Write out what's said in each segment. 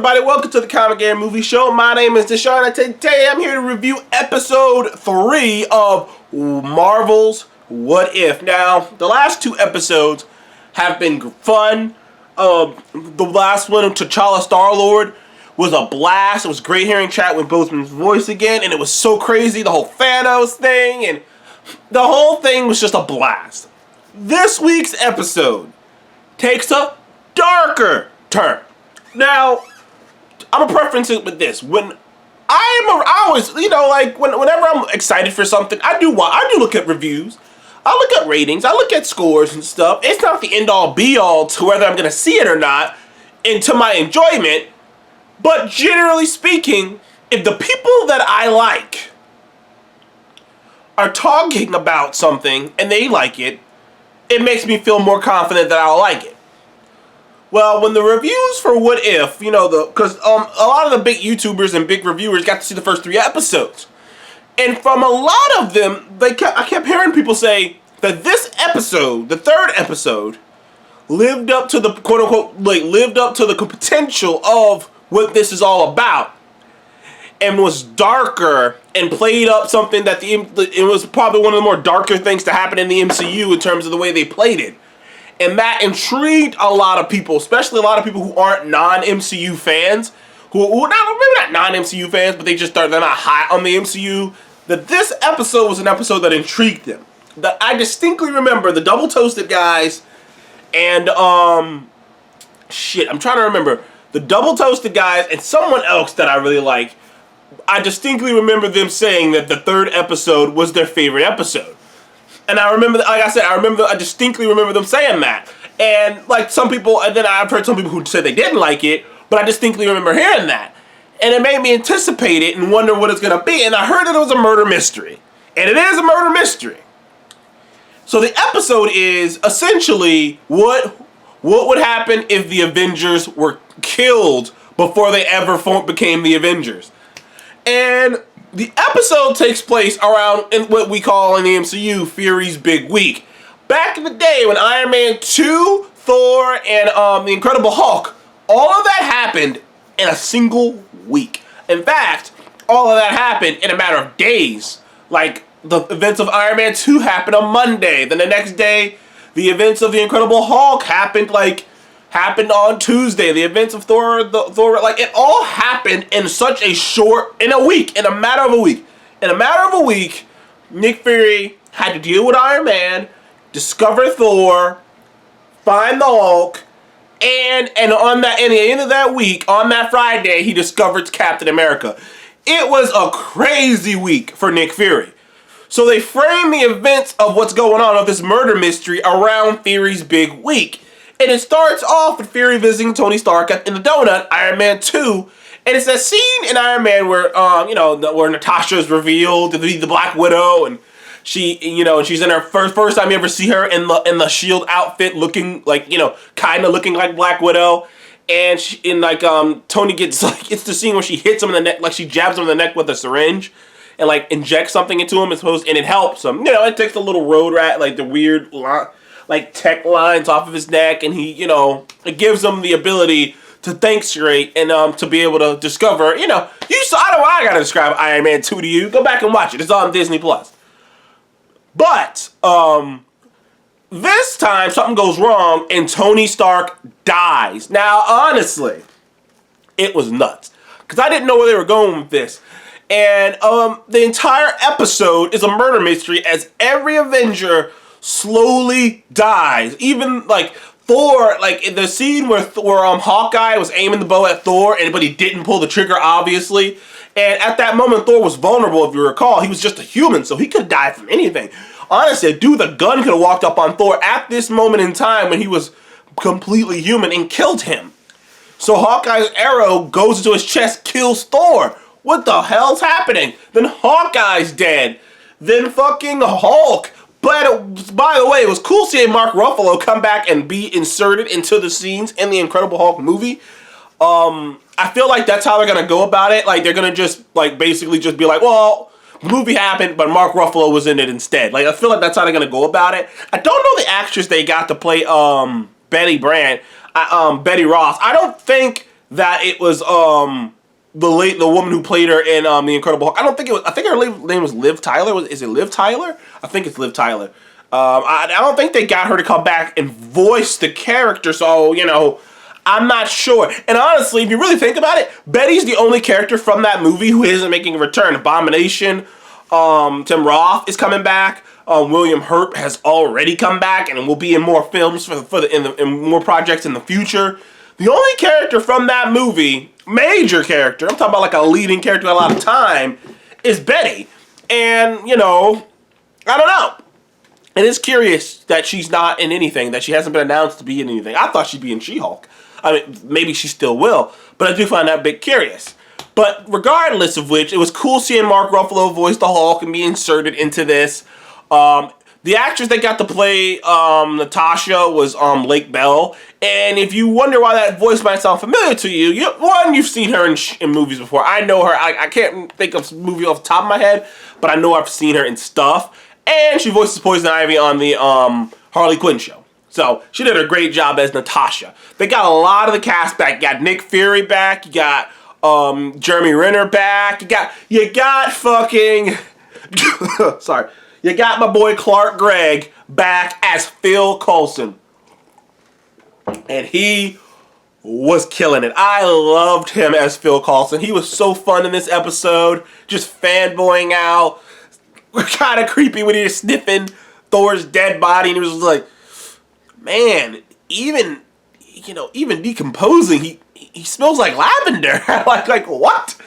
everybody? Welcome to the Comic and Movie Show. My name is Deshaun, and today I'm here to review episode 3 of Marvel's What If. Now, the last 2 episodes have been fun. The last one, T'Challa Star-Lord, was a blast. It was great hearing Chadwick Boseman's voice again, and it was so crazy, the whole Thanos thing, and the whole thing was just a blast. This week's episode takes a darker turn. Now, I'm gonna preference it with this. Whenever I'm excited for something, I do look at reviews, I look at ratings, I look at scores and stuff. It's not the end-all be-all to whether I'm gonna see it or not, and to my enjoyment. But generally speaking, if the people that I like are talking about something and they like it, it makes me feel more confident that I'll like it. Well, when the reviews for What If, because a lot of the big YouTubers and big reviewers got to see the first 3 episodes. And from a lot of them, I kept hearing people say that this episode, the 3rd episode, lived up to the quote-unquote, lived up to the potential of what this is all about. And was darker and played up something that it was probably one of the more darker things to happen in the MCU in terms of the way they played it. And that intrigued a lot of people, especially a lot of people who aren't non-MCU fans, maybe not non-MCU fans, but they're not high on the MCU, that this episode was an episode that intrigued them. That I distinctly remember the Double Toasted guys and, I'm trying to remember. The Double Toasted guys and someone else that I really like, I distinctly remember them saying that the 3rd episode was their favorite episode. And I remember, I distinctly remember them saying that. And some people, and then I've heard some people who said they didn't like it, but I distinctly remember hearing that. And it made me anticipate it and wonder what it's going to be. And I heard that it was a murder mystery. And it is a murder mystery. So the episode is essentially what would happen if the Avengers were killed before they ever became the Avengers. And the episode takes place around in what we call in the MCU Fury's Big Week. Back in the day when Iron Man 2, Thor, and the Incredible Hulk, all of that happened in a single week. In fact, all of that happened in a matter of days. Like, the events of Iron Man 2 happened on Monday. Then the next day, the events of the Incredible Hulk happened on Tuesday. The events of Thor, it all happened in a matter of a week. In a matter of a week, Nick Fury had to deal with Iron Man, discover Thor, find the Hulk, and at the end of that week, on that Friday, he discovered Captain America. It was a crazy week for Nick Fury. So they frame the events of what's going on of this murder mystery around Fury's Big Week. And it starts off with Fury visiting Tony Stark in the donut, Iron Man 2. And it's that scene in Iron Man where, where Natasha is revealed to be the Black Widow. And she's in her first time you ever see her in the SHIELD outfit looking kind of looking like Black Widow. And Tony gets, it's the scene where she hits him in the neck, she jabs him in the neck with a syringe. And injects something into him, and it helps him. It takes the little road rat, the weird tech lines off of his neck, and it gives him the ability to think straight and to be able to discover, I gotta describe Iron Man 2 to you. Go back and watch it. It's on Disney+. But, this time something goes wrong and Tony Stark dies. Now, honestly, it was nuts. Because I didn't know where they were going with this. And the entire episode is a murder mystery as every Avenger slowly dies. Even Thor, in the scene where Hawkeye was aiming the bow at Thor, but he didn't pull the trigger, obviously. And at that moment, Thor was vulnerable, if you recall. He was just a human, so he could die from anything. Honestly, a dude with a gun could have walked up on Thor at this moment in time when he was completely human and killed him. So Hawkeye's arrow goes into his chest, kills Thor. What the hell's happening? Then Hawkeye's dead. Then fucking Hulk. But, by the way, it was cool seeing Mark Ruffalo come back and be inserted into the scenes in the Incredible Hulk movie. I feel like that's how they're going to go about it. They're going to just, basically just be like, well, the movie happened, but Mark Ruffalo was in it instead. I feel like that's how they're going to go about it. I don't know the actress they got to play Betty Ross. I don't think that it was the woman who played her in The Incredible Hulk. I don't think it was. I think her name was Liv Tyler. Is it Liv Tyler? I think it's Liv Tyler. I don't think they got her to come back and voice the character. So I'm not sure. And honestly, if you really think about it, Betty's the only character from that movie who isn't making a return. Abomination, Tim Roth is coming back. William Hurt has already come back and will be in more films in more projects in the future. The only character from that movie, major character, I'm talking about like a leading character a lot of time, is Betty. And, I don't know. And it's curious that she's not in anything, that she hasn't been announced to be in anything. I thought she'd be in She-Hulk. I mean, maybe she still will, but I do find that a bit curious. But regardless of which, it was cool seeing Mark Ruffalo voice the Hulk and be inserted into this. The actress that got to play Natasha was Lake Bell. And if you wonder why that voice might sound familiar to you, you've seen her in movies before. I know her. I can't think of a movie off the top of my head, but I know I've seen her in stuff. And she voices Poison Ivy on the Harley Quinn show. So she did a great job as Natasha. They got a lot of the cast back. You got Nick Fury back. You got Jeremy Renner back. You got fucking sorry. You got my boy Clark Gregg back as Phil Coulson. And he was killing it. I loved him as Phil Coulson. He was so fun in this episode. Just fanboying out. Kind of creepy when he was sniffing Thor's dead body. And he was like, man, even decomposing, he smells like lavender. like what?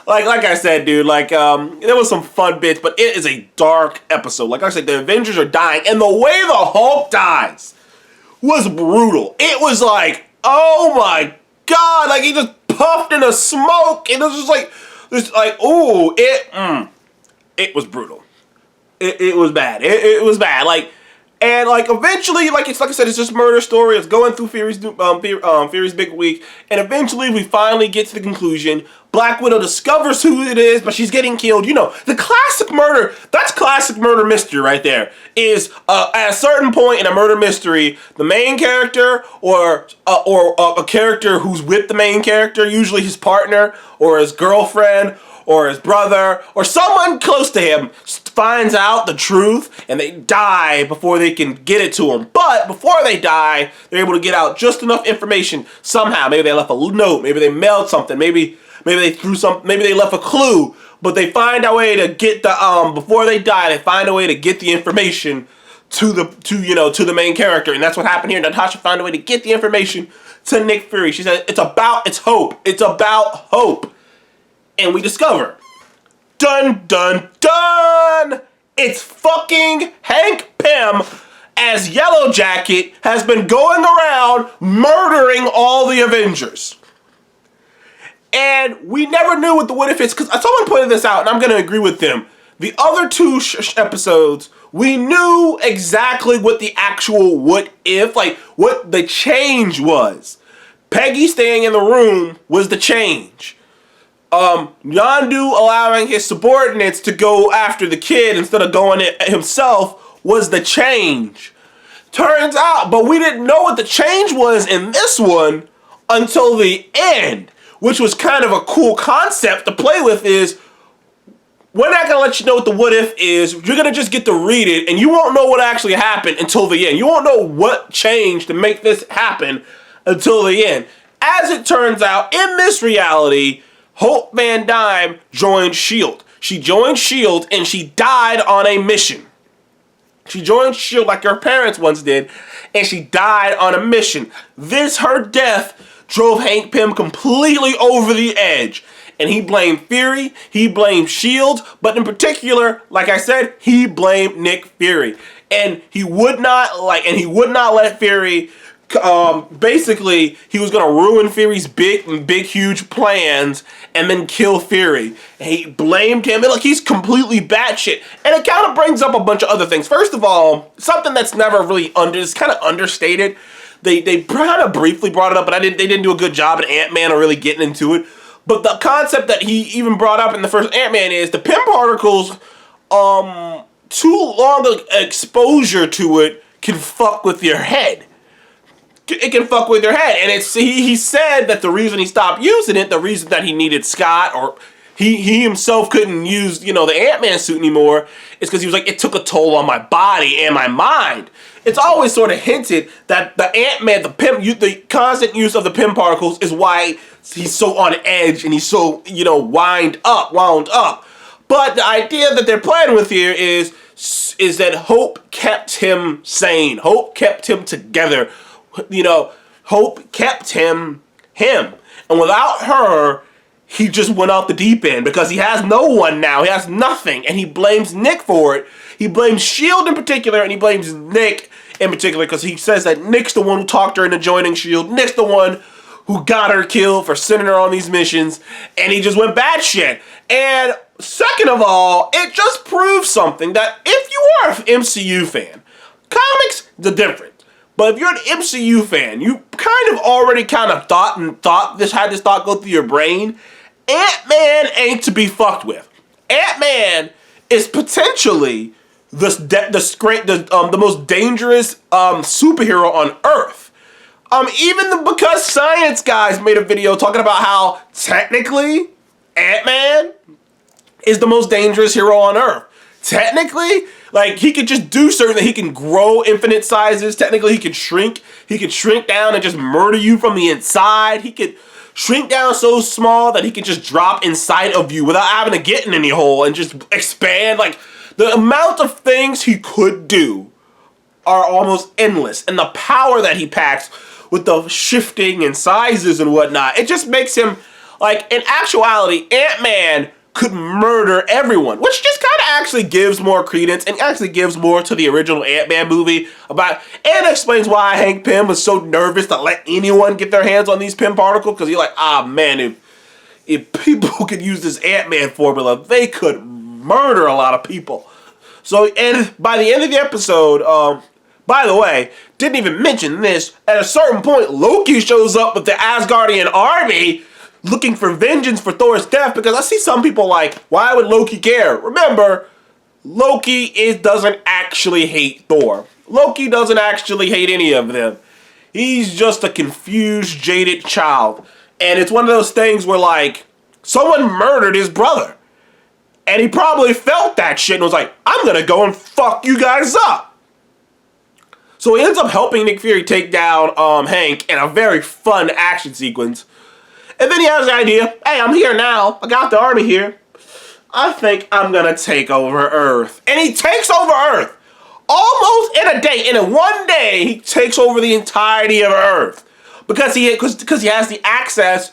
Like I said, dude, there was some fun bits, but it is a dark episode. Like I said, the Avengers are dying, and the way the Hulk dies was brutal. It was like, oh my god, like he just puffed into smoke, and it was just like, ooh, it was brutal. It was bad. It was bad. And eventually, like I said, it's just a murder story. It's going through Fury's big week, and eventually we finally get to the conclusion. Black Widow discovers who it is, but she's getting killed. The classic murder. That's classic murder mystery right there. Is at a certain point in a murder mystery, the main character or a character who's with the main character, usually his partner or his girlfriend or his brother or someone close to him, finds out the truth and they die before they can get it to him. But before they die, they're able to get out just enough information somehow. Maybe they left a note, maybe they mailed something, maybe they threw some, maybe they left a clue, but they find a way to get the before they die, they find a way to get the information to the main character. And that's what happened here. Natasha found a way to get the information to Nick Fury. She said it's hope. It's about hope. And we discover, dun dun dun, it's fucking Hank Pym as Yellow Jacket has been going around murdering all the Avengers. And we never knew what the what if is, because someone pointed this out, and I'm going to agree with them. The other two episodes, we knew exactly what the actual what if, what the change was. Peggy staying in the room was the change. Yondu allowing his subordinates to go after the kid instead of going it himself was the change. Turns out, but we didn't know what the change was in this one until the end, which was kind of a cool concept to play with. Is we're not going to let you know what the what if is. You're going to just get to read it, and you won't know what actually happened until the end. You won't know what changed to make this happen until the end. As it turns out, in this reality, Hope Van Dyne joined S.H.I.E.L.D. She joined S.H.I.E.L.D. and she died on a mission. She joined S.H.I.E.L.D. like her parents once did, and she died on a mission. Her death drove Hank Pym completely over the edge. And he blamed Fury, he blamed S.H.I.E.L.D., but in particular, like I said, he blamed Nick Fury. And he would not let Fury, basically, he was going to ruin Fury's big, huge plans and then kill Fury. And he blamed him. And look, he's completely batshit. And it kind of brings up a bunch of other things. First of all, something that's never really it's kind of understated. They kind of briefly brought it up, but they didn't do a good job at Ant-Man or really getting into it. But the concept that he even brought up in the first Ant-Man is the Pym particles, too long of exposure to it can fuck with your head. it can fuck with your head. And he said that the reason he stopped using it, the reason that he needed Scott, or he himself couldn't use, the Ant-Man suit anymore, is because he was like, it took a toll on my body and my mind. It's always sort of hinted that the Ant-Man, the constant use of the Pym particles is why he's so on edge and he's so, wound up. But the idea that they're playing with here is that Hope kept him sane. Hope kept him together. Hope kept him. And without her, he just went off the deep end because he has no one now. He has nothing. And he blames Nick for it. He blames S.H.I.E.L.D. in particular, and he blames Nick in particular because he says that Nick's the one who talked her into joining S.H.I.E.L.D. Nick's the one who got her killed for sending her on these missions, and he just went batshit. And second of all, it just proves something, that if you are an MCU fan, comics, the different. But if you're an MCU fan, you kind of already thought this, had this thought go through your brain. Ant-Man ain't to be fucked with. Ant-Man is potentially the most dangerous superhero on Earth. Because science guys made a video talking about how technically Ant-Man is the most dangerous hero on Earth. Technically, he could just do certain things. He can grow infinite sizes. Technically, he can shrink. He could shrink down and just murder you from the inside. He could shrink down so small that he could just drop inside of you without having to get in any hole and just expand. The amount of things he could do are almost endless. And the power that he packs with the shifting and sizes and whatnot, it just makes him, in actuality, Ant-Man could murder everyone, which just kind of actually gives more credence and actually gives more to the original Ant-Man movie and explains why Hank Pym was so nervous to let anyone get their hands on these Pym particles, because you're like, man, if people could use this Ant-Man formula, they could murder a lot of people. So, and by the end of the episode, by the way, didn't even mention this, at a certain point, Loki shows up with the Asgardian army looking for vengeance for Thor's death, because I see some people why would Loki care? Remember, Loki doesn't actually hate Thor. Loki doesn't actually hate any of them. He's just a confused, jaded child. And it's one of those things where, someone murdered his brother. And he probably felt that shit and was like, I'm gonna go and fuck you guys up. So he ends up helping Nick Fury take down Hank in a very fun action sequence. And then he has the idea, hey, I'm here now. I got the army here. I think I'm gonna take over Earth. And he takes over Earth. Almost in a day. In one day, he takes over the entirety of Earth. Because he has the access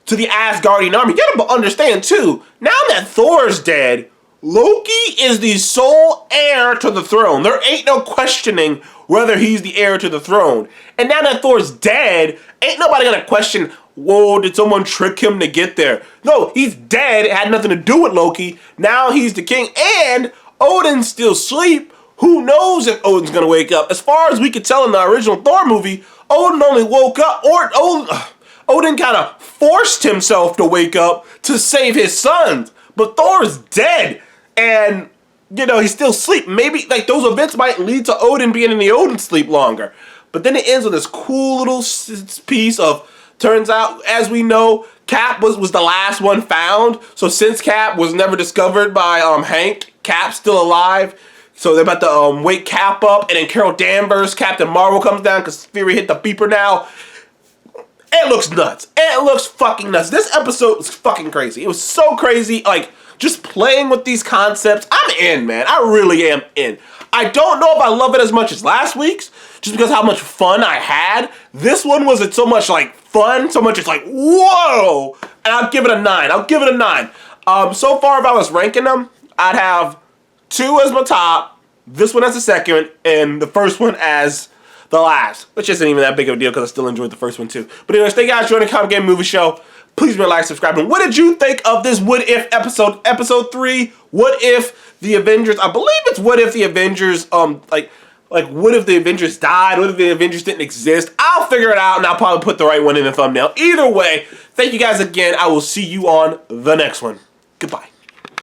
to the Asgardian army. You gotta understand, too, now that Thor's dead, Loki is the sole heir to the throne. There ain't no questioning whether he's the heir to the throne. And now that Thor's dead, ain't nobody gonna question, whoa, did someone trick him to get there? No, he's dead. It had nothing to do with Loki. Now he's the king. And Odin's still asleep. Who knows if Odin's gonna wake up? As far as we could tell in the original Thor movie, Odin only woke up, Odin kind of forced himself to wake up to save his sons. But Thor's dead. And, he's still asleep. Maybe, those events might lead to Odin being in the Odin sleep longer. But then it ends with this cool little piece of, turns out, as we know, Cap was the last one found. So since Cap was never discovered by Hank, Cap's still alive. So they're about to wake Cap up, and then Carol Danvers, Captain Marvel, comes down because Fury hit the beeper now. It looks nuts. It looks fucking nuts. This episode was fucking crazy. It was so crazy. Just playing with these concepts. I'm in, man. I really am in. I don't know if I love it as much as last week's, just because how much fun I had. This one wasn't so much fun, so much it's whoa! And I'll give it a 9. So far, if I was ranking them, I'd have 2 as my top, this one as the second, and the first one as the last, which isn't even that big of a deal because I still enjoyed the first one too. But anyways, thank you guys for joining the Comic Game Movie Show. Please be like, subscribe. And what did you think of this What If episode? Episode 3, What If the Avengers, I believe it's What If the Avengers, what if the Avengers died? What if the Avengers didn't exist? I'll figure it out, and I'll probably put the right one in the thumbnail. Either way, thank you guys again. I will see you on the next one. Goodbye.